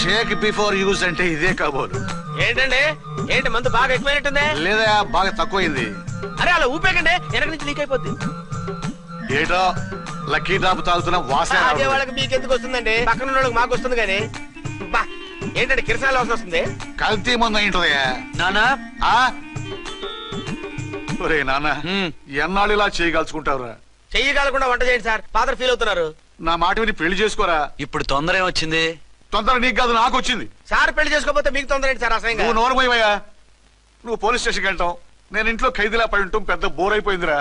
Sheikh before use అంటే ఇదే కాబోలు. ఏంటండి ఏంటి మందు బాగా ఎక్కువైనట్టుంది? లేదా బాగా తక్కువైంది. అరే అలా ఊపేకండి వెనక నుంచి లీక్ అయిపోద్ది. ఏటో లక్కీ డ్రాప్ తాగుతున్న వాసన అదే వాళ్ళకి మీకెందుకు వస్తుందండి, పక్కన వాళ్ళకి మాకు వస్తుంది. కానీ బా ఏంటంటే కిరసాల వాసన వస్తుంది. కల్తీ మందు ఏంటదయ్యా నానా? ఒరే నాన్న, ఎన్నాళ్ళు ఇలా చేయగలుచుకుంటావురా? చెయ్యగలకుండా వంట చేయండి సార్, ఫాదర్ ఫీల్ అవుతున్నారు. నా మాట విని పెళ్లి చేసుకోరా. ఇప్పుడు తొందర ఏమొచ్చింది? తొందర నీకు కాదు, నాకు వచ్చింది. సార్ పెళ్లి చేసుకోకపోతే మీకు తొందర ఏంటి సార్? అసలు నువ్వు నోరుమోయవయ్యా. నువ్వు పోలీస్ స్టేషన్కి వెళ్తాం, నేను ఇంట్లో ఖైదీలా పడి ఉంటాం. పెద్ద బోర్ అయిపోయిందిరా.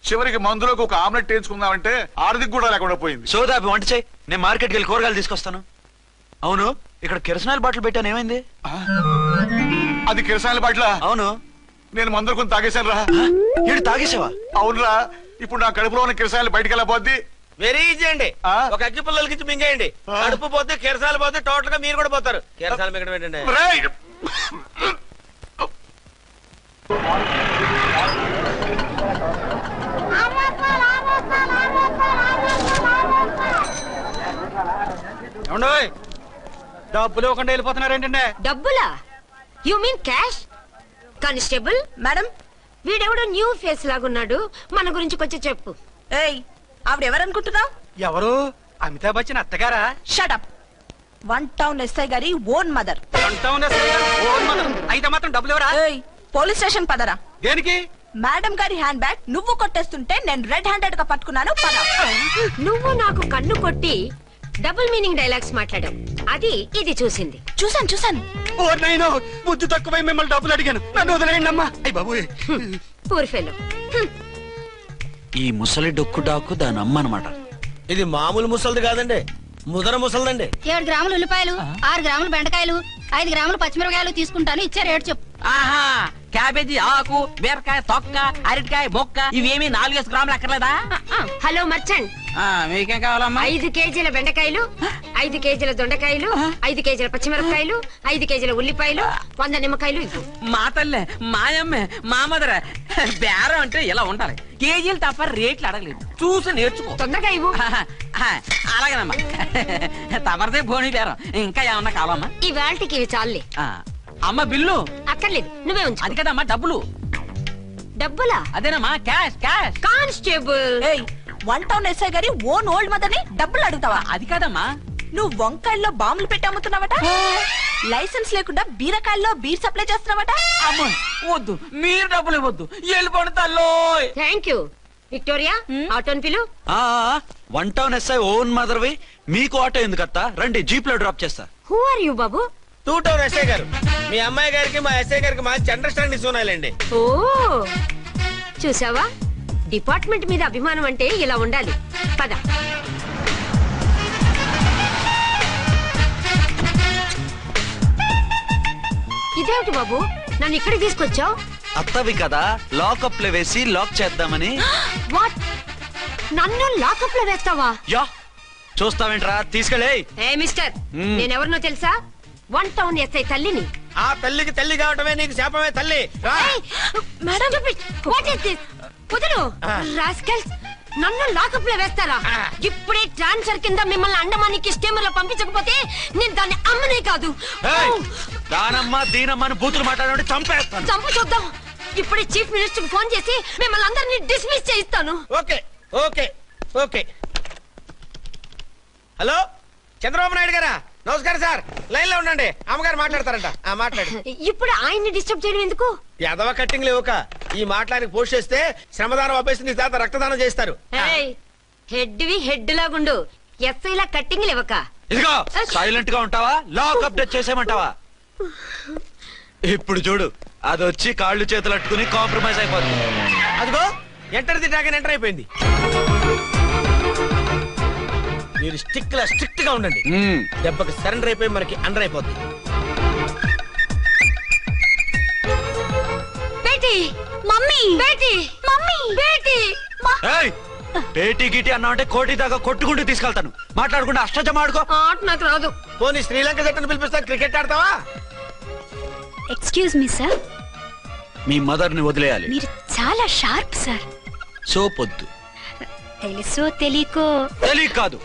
చివరికి మందులోకి ఒక ఆమ్లెట్ వేయించుకుందామంటే ఆర్థిక కూడా లేకుండా పోయింది. సోదాపి వంట చేయి, నేను మార్కెట్కి వెళ్ళి కూరగాయలు తీసుకొస్తాను. అవును, ఇక్కడ కిరసనాయిల్ బాటిల్ పెట్టాను, ఏమైంది? అది కిరసాయిల్ బాటిల్? అవును. నేను మందులు కొని తాగేశాను రా. ఏడు తాగేసావా? అవునురా. ఇప్పుడు నా కడుపులో ఉన్న కిరసాయిల్ బయటికి వెళ్ళబోద్ది. వెరీ ఈజీ అండి. ఒక అగ్గి పుల్లలకి ఇచ్చి మింగేయండి, కడుపు పోతే కిరసాలు పోతే టోటల్ గా మీరు కూడా పోతారు. కిరసాలు మింగడం ఏంటండి? డబ్బులు ఇవ్వకుండా వెళ్ళిపోతున్నారేంటండి? డబ్బులా? You mean cash? Constable madam, వీడెవడో న్యూ ఫేస్ లాగున్నాడు, మన గురించి కొంచెం చెప్పు. ఏయ్, ఆవిడెవరనుకుంటున్నావు? ఎవరు? అమితాబ్ బచ్చన్ అత్తగారా? షటప్. 1 టౌన్ ఎస్ఐ గారి ఓన్ మదర్. అయితే మాత్రం డబ్బులు ఎవరా? పోలీస్ స్టేషన్ పదరా. దేనికి? మేడం గారి హ్యాండ్ బ్యాగ్ నువ్వు కొట్టేస్తుంటే నేను రెడ్ హ్యాండెడ్ గా పట్టుకున్నాను. పద. నువ్వు నాకు కన్ను కొట్టి డబుల్ మీనింగ్ డైలాగ్స్ మాట్లాడావు, అది ఇది చూసింది. చూసాను. ఓ నైనో, బుద్ధి తక్కువై మిమ్మల్ని డబ్బులు అడిగాను, నన్ను వదిలేయండి అమ్మా. అయ్య బాబు, పూర్ ఫెలో. ఈ ముసలి డొక్కు డాకు దాని అమ్మ అనమాట. ఇది మామూలు ముసలిది కాదండి, ముదర ముసలిదండి. 7 గ్రాములు ఉల్లిపాయలు, 6 గ్రాములు బెండకాయలు, 5 గ్రాములు పచ్చిమిరపకాయలు తీసుకుంటాను. ఇచ్చే రేటు చెప్పు. ఆహా, క్యాబేజీ ఆకు, బీరకాయ తొక్క, అరటికాయ బొక్క, ఇవేమి 4 గ్రాములు అక్కర్లేదా? హలో మర్చండ్, మీకేం కావాలమ్మా? 5 కేజీల బెండకాయలు, 5 కేజీల దొండకాయలు, 5 కేజీల పచ్చిమిరపకాయలు, 5 కేజీల ఉల్లిపాయలు, 100 నిమ్మకాయలు ఇవ్వు. మా తల్లే, మాయమ్మే, మా మదర. బేరం అంటే ఇలా ఉండాలి, కేజీలు తప్ప రేట్లు అడగలేదు, చూసి నేర్చుకో. తొందరగా ఇవ్వు. అలాగేనమ్మా, తమరిదే భోని బేరం. ఇంకా ఏమన్నా కావాలమ్మా? ఈ వేల్టికి ఇవి చాలే. అమ్మ బిల్లు అక్కర్లేదు, నువ్వే ఉంచు. అది కదమ్మా డబ్బులు. డబ్బులా? అదేనమ్మా, క్యాష్. కానిస్టేబుల్, 1 టౌన్ ఎస్ఐ గారి ఓన్ ఓల్డ్ మదర్ ని డబ్బులు అడుగుతావా? అది కాదమ్మా. నువ్వు వంకాయల్లో బాంబులు పెట్టి అమ్ముతున్నావట, లైసెన్స్ లేకుండా బీరకాయల్లో బీర్ సప్లై చేస్తున్నావట. అమ్మ వద్దు, మీరు డబ్బులు ఇవ్వద్దు, వెళ్ళిపోండి తల్లో. Thank you. విక్టోరియా, ఆటోన్ పిలు. 1 టౌన్ ఎస్ఐ ఓన్ మదర్వి, మీకు ఆటో ఎందుకత్తా? రండి, జీప్ లో డ్రాప్ చేస్తా. హూ ఆర్ యూ బాబు? 2 టౌన్ ఎస్ఐ గారు. మీ అమ్మాయి గారికి మా ఎస్ఐ గారికి మంచి అండర్స్టాండింగ్ ఉన్నాయండి. ఓ చూసావా, డిపార్ట్మెంట్ మీద అభిమానం అంటే ఇలా ఉండాలి. పద. ఇదేమిటి బాబు, నన్ను ఇక్కడికి తీసుకొచ్చావు? అత్తవి కదా, లాకప్ లో వేసి లాక్ చేద్దామని. వాట్? నన్ను లాకప్ లో వేస్తావా? యా, చూస్తావేంట్రా, తీసుకెళ్ళే. ఏ మిస్టర్, నేనెవరినో తెలుసా? 1 టౌన్ ఎస్ఐ తల్లిని. ఆ తల్లికి తల్లి కావటమే నీకు శాపమే తల్లి. వదులు రాస్కల్స్, నన్ను లాకప్ లో వేస్తారా? ఇప్పుడే ట్రాన్స్ఫర్ కింద మిమ్మల్ని అండమానికి స్టీమర్ లో పంపించకపోతే నేను దాన్ని అమ్మనే కాదు. దానమ్మ దీనమ్మని బూతులు మాట్లాడే చంపేస్తాను. చంపు చూద్దాం. ఇప్పుడే చీఫ్ మినిస్టర్ కి ఫోన్ చేసి మిమ్మల్ని అందరినీ డిస్మిస్ చేయిస్తాను. Okay okay okay. Hello, Chandrababu Naidu గారా? నమస్కారం సార్, లైన్ లో ఉండండి, అమ్మగారు మాట్లాడతారంట. మాట్లాడు. ఇప్పుడు ఆయన్ని డిస్టర్బ్ చేయడం ఎందుకు? ఎదవ కట్టింగ్ లేవుక ఈ మాట్లాడికి పోస్ట్ చేస్తే శ్రమదానం అభ్యసి నీ తాత రక్తదానం చేస్తారు. హెడ్ లాగుండు, ఎస్ఐ లా కట్టింగ్ లేవక. ఇదిగో సైలెంట్ గా ఉంటావా, లాక్ అప్డేట్ చేసేయమంటావా? ఇప్పుడు చూడు, అది వచ్చి కాళ్ళు చేతులు అట్టుకుని కాంప్రమైజ్ అయిపోతుంది. అదిగో ఎంటర్ ది డ్రాగన్ ఎంటర్ అయిపోయింది. మీరు స్ట్రిక్ట్ గా ఉండండి, దెబ్బకి సరెండర్ అయిపోయి మనకి అండర్ అయిపోద్ది. బేటీ, మమ్మీ, బేటీ, మమ్మీ, బేటీ. పేటీ గిటి అన్నా అంటే కోటి దాకా కొట్టుకుంటూ తీసుకెళ్తాను. మాట్లాడుకుంటూ అష్టజమ ఆడుకో. ఆట నాకు రాదు. పోనీ శ్రీలంక జట్టును పిలిపిస్తా, క్రికెట్ ఆడతావా? ఎక్స్క్యూజ్ మీ సార్, మీ మదర్ ని వదిలేయాలి. మీరు చాలా షార్ప్ సార్. సోపొద్దు. తెలుసో తెలియకో. తెలియ కాదు,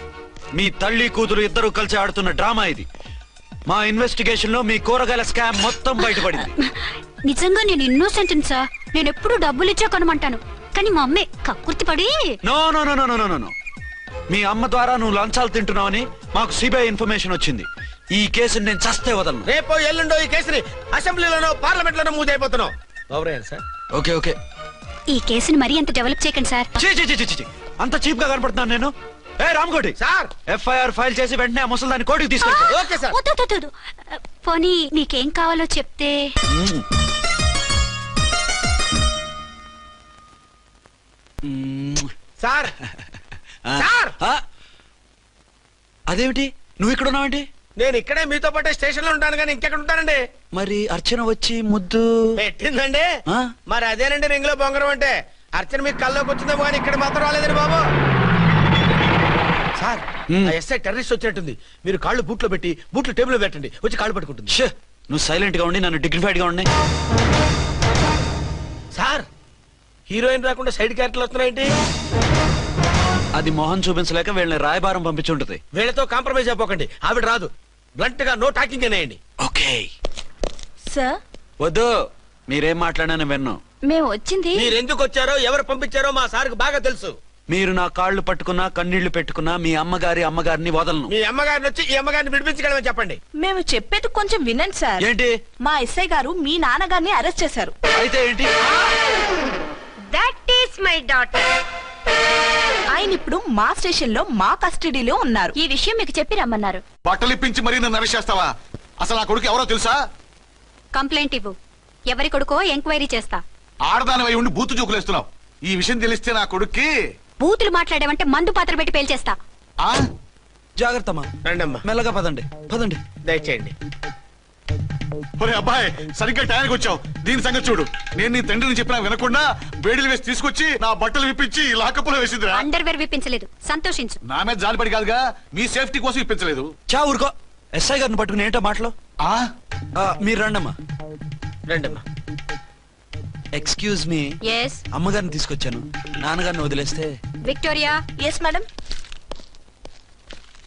మీ తల్లి కూతురు ఇద్దరు కలిసి ఆడుతున్న డ్రామా ఇది. మా ఇన్వెస్టిగేషన్ లో మీ కూరగాయల స్కామ్ మొత్తం బయటపడింది. నిజంగా నేను ఇన్నోసెంట్ సార్. నేను ఎప్పుడు డబ్బులు ఇచ్చా కొనమంటాను, కానీ మా అమ్మే కక్కుర్తి పడి. No no no no no no. మీ అమ్మ ద్వారా నువ్వు లంచాలు తింటున్నావని మాకు సిబిఐ ఇన్ఫర్మేషన్ వచ్చింది. ఈ కేసుని నేను చస్తే వదలను. రేపో ఎల్లుండో ఈ కేసుని అసెంబ్లీలోనో పార్లమెంట్ లోనో మూవ్ అయిపోతున్నాం. Sir okay okay. ఈ కేసుని మరీ అంత డెవలప్ చేయకండి సార్. అంత చీప్ గా కనపడుతున్నాను నేను? ఏ రామ్కోటి సార్, ఎఫ్ఐఆర్ ఫైల్ చేసి వెంటనే ఆ ముసలిదాన్ని కోర్టుకి తీసుకెళ్తా. Okay sir. వద్దు. పోనీ మీకేం కావాలో చెప్తే. సార్ సార్, అదేమిటి నువ్వు ఇక్కడ ఉన్నావేంటి? నేను ఇక్కడే మీతో పాటే స్టేషన్ లో ఉంటాను కానీ ఇంకెక్కడ ఉంటానండి. మరి అర్చన వచ్చి ముద్దు పెట్టిందండి. ఆ? మరి అదేనండి రింగ్ లో బొంగరం అంటే. అర్చన మీకు కల్లోకి వచ్చిందేమో కానీ ఇక్కడ మాత్రం రాలేదండి బాబు. సార్, ఎస్ఐ టెర్రరిస్ట్ వచ్చినట్టుంది. మీరు కాళ్ళు బూట్లో పెట్టి బూట్లు టేబుల్ పెట్టండి, వచ్చి కాళ్ళు పట్టుకుంటుంది. ఛే, నువ్వు సైలెంట్ గా ఉండి నన్ను డిగ్నిఫైడ్ గా ఉండి. సార్, హీరోయిన్ రాకుండా సైడ్ క్యారెక్టర్లు వస్తున్నాయేంటి? అది మొహం చూపించలేక వీళ్ళని రాయబారం పంపించుంటది. వీళ్ళతో కాంప్రమైజ్ అయిపోకండి. ఆవిడ రాదు. బ్లంట్ గా నో టాకింగ్ అనేయండి. ఓకే సార్, వద్దు, మీరేం మాట్లాడానని విన్ను. మేము వచ్చింది. మీరు ఎందుకు వచ్చారో ఎవరు పంపించారో మా సార్కు బాగా తెలుసు. మీరు నా కాళ్ళు పట్టుకున్నా కన్నీళ్లు పెట్టుకున్నా మీ అమ్మగారిని వదలను. మీ అమ్మగారిని వచ్చి ఈ అమ్మగారిని విడిపించగలమని చెప్పండి. మేము చెప్పేది కొంచెం వినండి సార్. ఏంటి? మా ఎస్ఐ గారు మీ నాన్నగారిని అరెస్ట్ చేశారు. అయితే ఏంటి? That is my daughter. ఆయన ఇప్పుడు మా స్టేషన్ లో మా కస్టడీలో ఉన్నారు. ఈ విషయం మీకు చెప్పి రమ్మన్నారు. బట్టలు ఇప్పించి మరీ నన్ను అరెస్ట్ చేస్తావా? అసలు నా కొడుకు ఎవరో తెలుసా? కంప్లైంట్ ఇవ్వు. ఎవరి కొడుకో ఎంక్వైరీ చేస్తా. ఆడదానివై ఉండి బూతు జోకులేస్తున్నావు. ఈ విషయం తెలిస్తే నా కొడుక్కి. బూతులు మాట్లాడేవంటే మందు పాత్ర పెట్టి పేల్చేస్తా. ఆ జాగ్రత్తమ్మా, రండమ్మా, మెల్లగా పదండి. దయచేయండి. ఒరే అబ్బాయి, సరిగ్గా టైంకి వచ్చావు. దీని సంగతి చూడు. నేను నీ తండ్రిని చెప్పినా వినకుండా వేడిలు వేసి తీసుకొచ్చి నా బట్టలు విప్పించి లాకప్పులో వేసిందిరా. అండర్వేర్ విప్పించలేదు, సంతోషించు. నా మీద జాలిపడి కాదుగా, మీ సేఫ్టీ కోసం ఇప్పించలేదు. చా ఊరుకో. ఎస్ఐ గారిని పట్టుకుని ఏంటో మాటలు. మీరు రండమ్మా. రండమ్మా. Excuse me. ఎస్ అమ్మగారిని తీసుకొచ్చాను. నాన్నగారిని వదిలేస్తే. Victoria. Yes madam.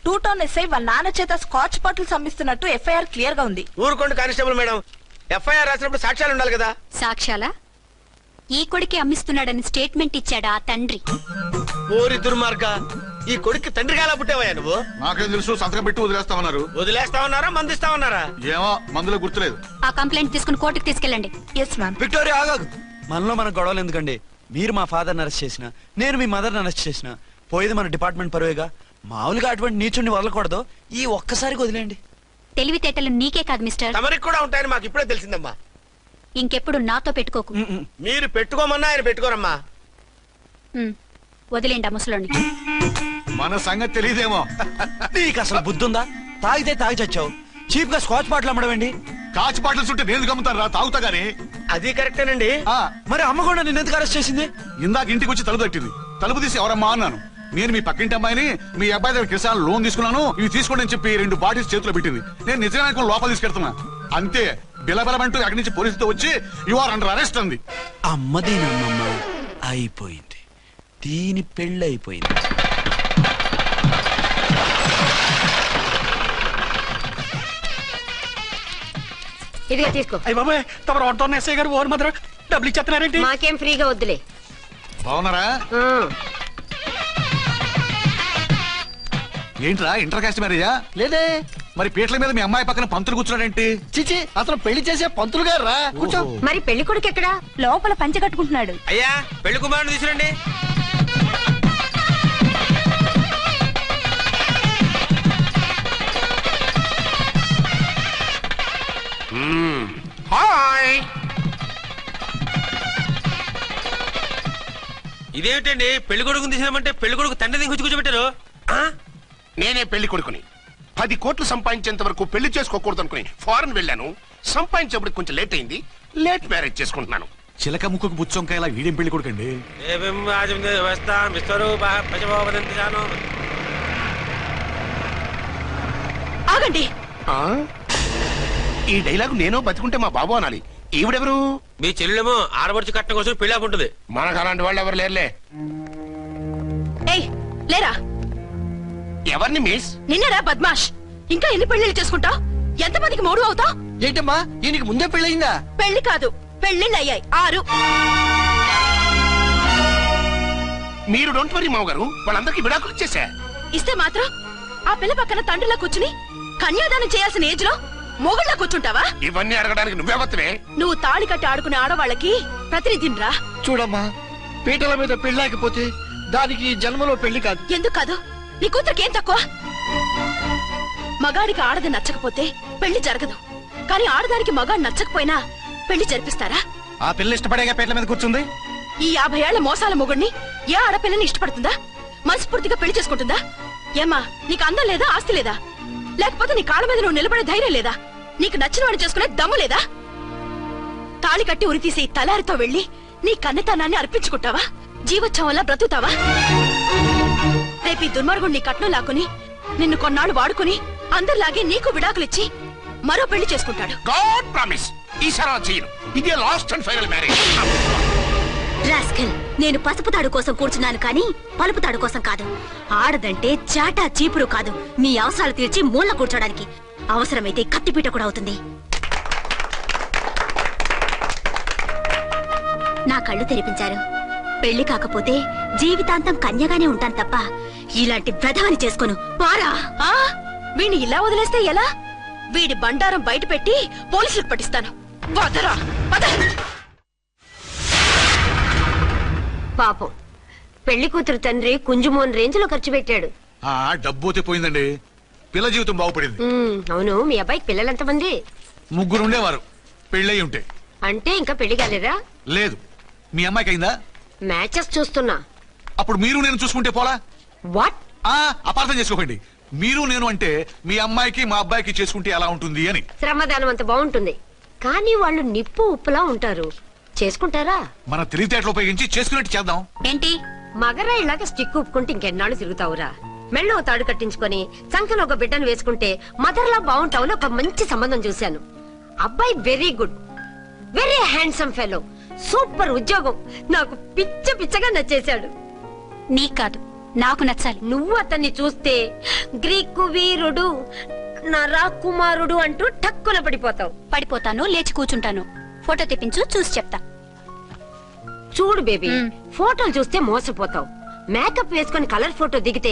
2 town SI వాళ్ళ నాన్న చేత స్కాచ్ బాటిల్స్ అమ్మిస్తున్నట్టు ఎఫ్ఐఆర్ క్లియర్ గా ఉంది. ఊరుకోండి కానిస్టేబుల్ మేడం. ఎఫ్ఐఆర్ రాసినప్పుడు సాక్ష్యాలు ఉండాలి కదా. సాక్ష్యాలా? ఈ కొడుకే అమ్మిస్తున్నాడని స్టేట్మెంట్ ఇచ్చాడా ఆ తండ్రి? ఓరి దుర్మార్గ, ఈ కొడుక్కి తండ్రిగా ఎలా పుట్టావయ్యా నువ్వు? నాకేం తెలుసు, సంతకం పెట్టి వదిలేస్తామన్నారు. వదిలేస్తామన్నారా మందిస్తామన్నారా? ఏమో, మందులో గుర్తులేదు. ఆ కంప్లైంట్ తీసుకుని కోర్టుకు తీసుకెళ్ళండి. Yes ma'am. విక్టోరియా ఆగాగు. మనలో మన గొడవలు ఎందుకండి? మీరు మా ఫాదర్ని అరెస్ట్ చేసిన, నేను మీ మదర్ని అరెస్ట్ చేసిన, పోయేది మన డిపార్ట్మెంట్ పరువేగా. మామూలుగా అటువంటి నీచుడిని వదలకూడదు. ఈ ఒక్కసారికి వదిలేండి. తెలివితేటలు నీకే కాదు మిస్టర్, తమరికి కూడా ఉంటాయని మాకు ఇప్పుడే తెలిసిందమ్మా. ఇంకెప్పుడు నాతో పెట్టుకోకు. మీరు పెట్టుకోమన్నా ఆయన పెట్టుకోరమ్మా. వదిలేండి ఆ ముసలోని. మన సంగతి తెలియదేమో. నీకు అసలు బుద్ధుందా? తాగితే తాగి చచ్చావు. చీప్ గా స్కాచ్ బాటిల్ అమ్మడమేంటి? కాచి బాటలు చుట్టూ నేను గమ్ముతాను రా, తాగుతా గానీ. అది కరెక్టేనండి. మరి అమ్మ కూడా నిన్ను ఎందుకు అరెస్ట్ చేసింది? ఇందాక ఇంటికి వచ్చి తలుపు తట్టింది. తలుపు తీసి ఎవరమ్మా అన్నాను. నేను మీ పక్కింటి అమ్మాయిని, మీ అబ్బాయి దగ్గర కిసాన్ లోన్ తీసుకున్నాను, ఇవి తీసుకోండి అని చెప్పి 2 బాటిల్స్ చేతిలో పెట్టింది. నేను నిజంగా లోపల తీసుకెళ్తున్నా. అంతే, బిలబలమంటూ అక్కడి నుంచి పోలీసుతో వచ్చి యు ఆర్ అండర్ అరెస్ట్ అంది. అమ్మదేనమ్మమ్మ అయిపోయింది. దీని పెళ్ళి అయిపోయింది. ఇదిగా తీసుకో. అయ్యి బాబాయ్, తమరు 1 టౌన్ ఎస్ఐ గారు ఓవర్ మాత్రం డబ్బులు ఇచ్చేస్తున్నారేంటి? మాకేం ఫ్రీగా వద్దులే. బాగున్నారా? ఏంట్రా ఇంటర్ కాస్ట్ మ్యారేజా? లేదే. మరి పీటల మీద మీ అమ్మాయి పక్కన పంతులు కూర్చున్నాడేంటి? చిచి, అతను పెళ్లి చేసే పంతులు గారు రా. కూర్చో. మరి పెళ్లి కొడుకు ఎక్కడా? లోపల పంచె కట్టుకుంటున్నాడు. అయ్యా, పెళ్లి కుమారుని తీసుకురండి. హాయ్. ఇదేమిటండి, పెళ్లి కొడుకుని తీసినామంటే పెళ్లి కొడుకు తండ్రి దిగి కూర్చోబెట్టారు. నేనే పెళ్లి కొడుకుని. 10 కోట్లు సంపాదించేంత వరకు పెళ్లి చేసుకోకూడదు అనుకుని ఫారెన్ వెళ్ళాను. సంపాదించేప్పుడు కొంచెం లేట్ అయింది. లేట్ మ్యారేజ్ చేసుకుంటున్నాను. చిలక ముక్కుకు బుచ్చొంకాయ ఇలా వీడేం పెళ్లి కొడుకండి? ఆగండి. ఈ డైలాగ్ నేను బతికుంటే మా బాబు అనాలి. ఈవిడెవరు? మీ చెల్లెమో ఆడబడుచు కట్టడం కోసం పెళ్లి ఉంటుంది. మనకు అలాంటి వాళ్ళు ఎవరు లేరులే. ఏయ్, లేరా. ఎవరిని మిస్? నిన్నరా బద్మాష్. ఇంకా ఎన్ని పెళ్లిళ్ళు చేసుకుంటా? ఎంతమందికి మూడు అవుతావు? ఏంటమ్మా ఈయనకి ముందే పెళ్ళయిందా? పెళ్లి కాదు, పెళ్లిళ్ళు అయ్యాయి 6. మీరు డోంట్ వరీ మామగారు, వాళ్ళందరికీ విడాకులు ఇచ్చేసా. ఇస్తే మాత్రం ఆ పిల్ల పక్కన తండ్రిలా కూర్చుని కన్యాదానం చేయాల్సిన ఏజ్ లో మొగుళ్ళ కూర్చుంటావా? ఇవన్నీ అడగడానికి నువ్వే. నువ్వు తాళి కట్టి ఆడుకునే ఆడవాళ్ళకి ప్రతినిధినిరా. చూడమ్మా, పీటల మీద పెళ్ళాకపోతే దానికి జన్మలో పెళ్లి కాదు. ఎందుకు కాదు? నీ కూతురికేం తక్కువ? మగాడికి ఆడది నచ్చకపోతే పెళ్లి జరగదు, కానీ ఆడదానికి మగాడు నచ్చకపోయినా పెళ్లి జరిపిస్తారా? ఆ పిల్ల ఇష్టపడేగా పీటల మీద కూర్చుంది. ఈ 50 ఏళ్ల మోసాల మొగుడిని ఏ ఆడపిల్లని ఇష్టపడుతుందా? మనస్ఫూర్తిగా పెళ్లి చేసుకుంటుందా? ఏమ్మా, నీకు అందం లేదా, ఆస్తి లేదా? లేకపోతే నీ కాళ్ళ మీద నువ్వు నిలబడే ధైర్యం లేదా? నీకు నచ్చిన వాడు చేసుకునే దమ్ము లేదా? తాళి కట్టి ఉరితీసే ఈ తలారితో వెళ్లి నీ కన్నెతనాన్ని అర్పించుకుంటావా? జీవోత్సవంలా బ్రతుకుతావా? రేపు ఈ దుర్మార్గుడు నీ కట్నం లాక్కుని నిన్ను కొన్నాళ్ళు వాడుకుని అందరిలాగే నీకు విడాకులిచ్చి మరో పెళ్లి చేసుకుంటాడు. గాడ్ ప్రామిస్, ఈసారి అలా చేయను. ఇదే last and final marriage. Rascal, నేను పసుపు తాడు కోసం కూర్చున్నాను కానీ పలుపు తాడు కోసం కాదు. ఆడదంటే చాటా చీపురు కాదు, నీ అవసరాలు తీర్చి మూల కూర్చోడానికి. అవసరమైతే కత్తిపీట కూడా అవుతుంది. నా కళ్ళు తెరిపించారు. పెళ్లి కాకపోతే జీవితాంతం కన్యగానే ఉంటాను తప్ప ఇలాంటి ప్రధాని చేసుకోను. పారా! వీణ్ణి ఇలా వదిలేస్తే ఎలా? వీడి బండారం బయట పెట్టి పోలీసులకు పట్టిస్తాను. వదరా, వద. పాపం, పెళ్లి కూతురు తండ్రి కుంజుమోన్ రేంజ్ లో ఖర్చు పెట్టాడు. ఆ డబ్బు పోయిందండి, పిల్ల జీవితం బాగుపడింది. అవును, మీ అబ్బాయికి పిల్లలెంతమంది? 3 ఉండేవారు, పెళ్ళయి ఉంటే. అంటే ఇంకా పెళ్లి కాలేదా? లేదు. మీ అమ్మాయికి అయిందా? మ్యాచెస్ చూస్తున్నా. అప్పుడు మీరు నేను చూసుకుంటే పోలా? వాట్? అపార్థం చేసుకోకండి. మీరు నేను అంటే మీ అమ్మాయికి మా అబ్బాయికి చేసుకుంటే ఎలా ఉంటుంది అని. శ్రమదానం అంత బాగుంటుంది, కానీ వాళ్ళు నిప్పు ఉప్పులా ఉంటారు. చేసుకుంటారా? మన తెలివితేటలు ఉపయోగించి చేసుకున్నట్టు చేద్దాం. ఏంటి మగరా ఇలాగ స్టిక్ ఉప్పుకుంటే ఇంకెన్నాళ్ళు తిరుగుతావురా? మెళ్ళో తాడు కట్టించుకొని సంఖ్యలో ఒక బిడ్డను వేసుకుంటే మదర్లా బాగుంటావుని ఒక మంచి సంబంధం చూశాను. అబ్బాయి very good, very handsome fellow, super ఉద్యోగం. నాకు పిచ్చగా నచ్చేశాడు. నీకు కాదు, నాకు నచ్చాలి. నువ్వు అతన్ని చూస్తే గ్రీకు వీరుడు, నా రాకుమారుడు అంటూ టక్కున పడిపోతావు. పడిపోతాను, లేచి కూర్చుంటాను. ఫోటో తెప్పించు, చూసి చెప్తా. చూడు బేబీ, ఫోటోలు చూస్తే మోసపోతావు. మేకప్ వేసుకుని కలర్ ఫోటో దిగితే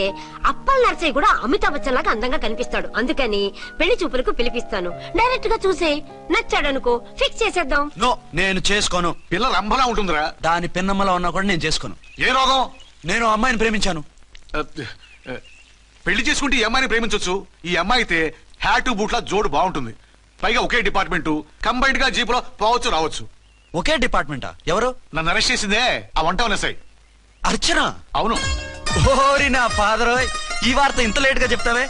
అప్పల్ నర్సయ్య కూడా అమితాబ్ బచ్చన్ లాగా అందంగా కనిపిస్తాడు. అందుకని పెళ్లి చూపులకు పిలిపిస్తాను. డైరెక్ట్ గా చూసే నచ్చాడనుకో, ఫిక్స్ చేసేద్దాం. నో, నేను చేసుకోను. పిల్ల రంభలా ఉంటుందిరా. దాని పిన్నమ్మలా ఉన్నా కూడా నేను చేసుకోను. ఏ రోగం? నేను అమ్మాయిని ప్రేమించాను. పెళ్లి చేసుకుంటే ఈ అమ్మాయిని ప్రేమించొచ్చు. ఈ అమ్మాయి అయితే హ్యాటు బూట్ల జోడు బాగుంటుంది. పైగా ఒకే డిపార్ట్మెంట్, కంబైన్డ్ గా జీపులో పోవచ్చు రావచ్చు. ఒకే డిపార్ట్మెంటా? ఎవరు? నన్ను అరెస్ట్ చేసిందే ఆ వంట ఉన్నసాయి. అర్చన? అవును. ఓరి నా ఫాదర్, ఈ వార్త ఇంత లేట్ గా చెప్తావే.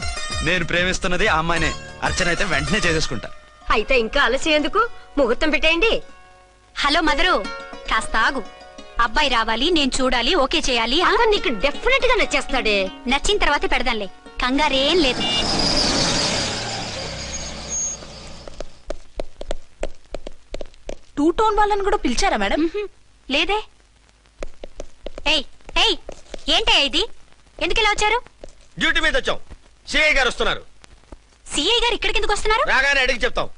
నేను ప్రేమిస్తున్నది ఆ అమ్మాయినే. అర్చన అయితే వెంటనే చేసేసుకుంటా. అయితే ఇంకా ఆలస్యం ఎందుకు, ముహూర్తం పెట్టేయండి. హలో మదరు, కాస్త ఆగు. అబ్బాయి రావాలి, నేను చూడాలి, ఓకే చేయాలి. అతను నీకు డెఫినెట్ గా నచ్చేస్తాడే. నచ్చిన తర్వాత పెడదాంలే, కంగారేం లేదు. 2 టోన్ వాళ్ళని కూడా పిలిచారా మేడం? లేదే. ఏయ్ ఏయ్, ఏంటే ఇది? ఎందుకు ఇలా వచ్చారు? డ్యూటీ మీద వచ్చాం. సిఐ గారు వస్తున్నారు. సిఐ గారు ఇక్కడికి ఎందుకు వస్తున్నారు? రాగానే అడిగి చెప్తాం.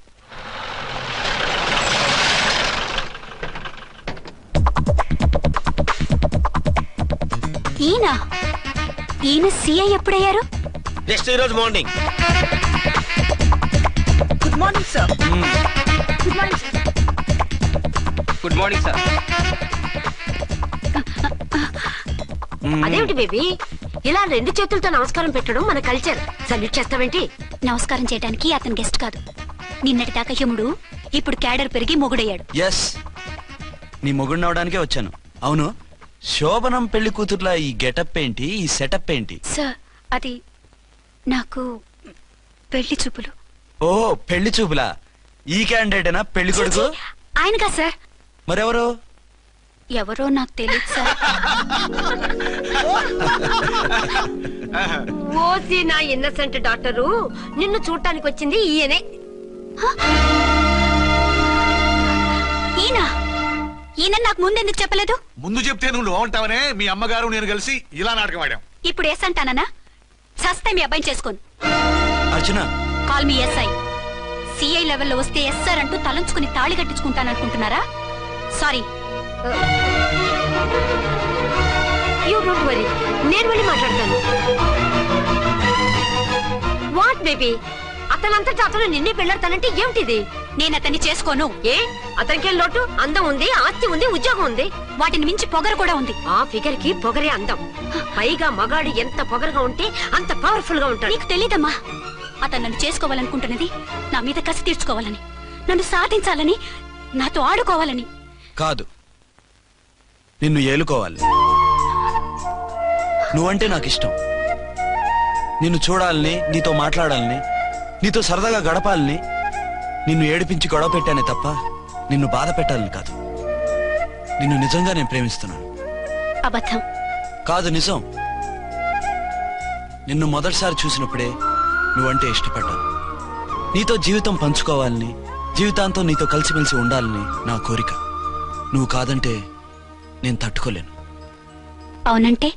ఈయన సిఐ ఎప్పుడయ్యారు? నెక్స్ట్ ఈ రోజు morning. Good morning sir. Good morning sir. Good morning sir. అదేమిటి బేబీ, ఇలా 2 చేతులతో నమస్కారం పెట్టడం మన కల్చర్. సల్యూట్ చేస్తావేంటి? నమస్కారం చేయడానికి అతను గెస్ట్ కాదు. నిన్నటి దాకా యముడు, ఇప్పుడు క్యాడర్ పెరిగి మొగుడయ్యాడు. ఎస్, నీ మొగుడిని అవడానికే వచ్చాను. అవును, శోభనం పెళ్లి కూతుర్లా ఈ గెటప్ ఏంటి, ఈ సెటప్ ఏంటి? సార్, అది నాకు పెళ్లి చూపులు. ఓ, పెళ్లి చూపులా? ఈ క్యాండిడేటేనా పెళ్లి కొడుకు? ఆయనగా సార్. మరెవరు? ఎవరో నాకు తెలియదు సార్. ఓసి నా ఇన్నసెంట్ డాక్టరు, నిన్ను చూడటానికి వచ్చింది ఈయనే. ఈయన నాకు ముందెందుకు చెప్పలేదు? ముందు చెప్తే నువ్వు బాగుంటావనే మీ అమ్మగారు నేను కలిసి ఇలా నాటకం ఆడాం. ఇప్పుడు ఎస్ అంటానా? సస్తే మీ అబ్బాయిని చేసుకోను. అర్చన, కాల్ మీ ఎస్ఐ. సిఐ లెవెల్లో వస్తే ఎస్ఆర్ అంటూ తలంచుకుని తాళి కట్టించుకుంటాననుకుంటున్నారా? సారీ. యూ డోంట్ వరీ, నేను వెళ్ళి మాట్లాడతాను. వాట్ బేబీ, అతనంతటా అతను నిన్నే పెళ్ళాడతానంటే ఏమిటిది? నేను అతన్ని చేసుకోను. ఏ అతనికేం లోటు? అందం ఉంది, ఆస్తి ఉంది, ఉద్యోగం ఉంది. వాటిని మించి పొగరు కూడా ఉంది. ఆ ఫిగర్ కి పొగరే అందం. పైగా మగాడు ఎంత పొగరుగా ఉంటే అంత పవర్ఫుల్ గా ఉంటాడు. నీకు తెలీదమ్మా, అతను నన్ను చేసుకోవాలనుకుంటున్నది నా మీద కసి తీర్చుకోవాలని, నన్ను సాధించాలని, నాతో ఆడుకోవాలని కాదు, నిన్ను ఏలుకోవాలి. నువ్వంటే నాకు ఇష్టం. నిన్ను చూడాలని, నీతో మాట్లాడాలని, నీతో సరదాగా గడపాలని, నిన్ను ఏడిపించి గొడవ పెట్టానే తప్ప నిన్ను బాధ పెట్టాలని కాదు. నిన్ను నిజంగా నేను ప్రేమిస్తున్నాను. అబద్ధం. కాదు, నిజం. నిన్ను మొదటిసారి చూసినప్పుడే నువ్వంటే ఇష్టపడ్డాను. నీతో జీవితం పంచుకోవాలని, జీవితాంతం నీతో కలిసిమెలిసి ఉండాలని నా కోరిక. నువ్వు కాదంటే నేను తట్టుకోలేను. అవునంటే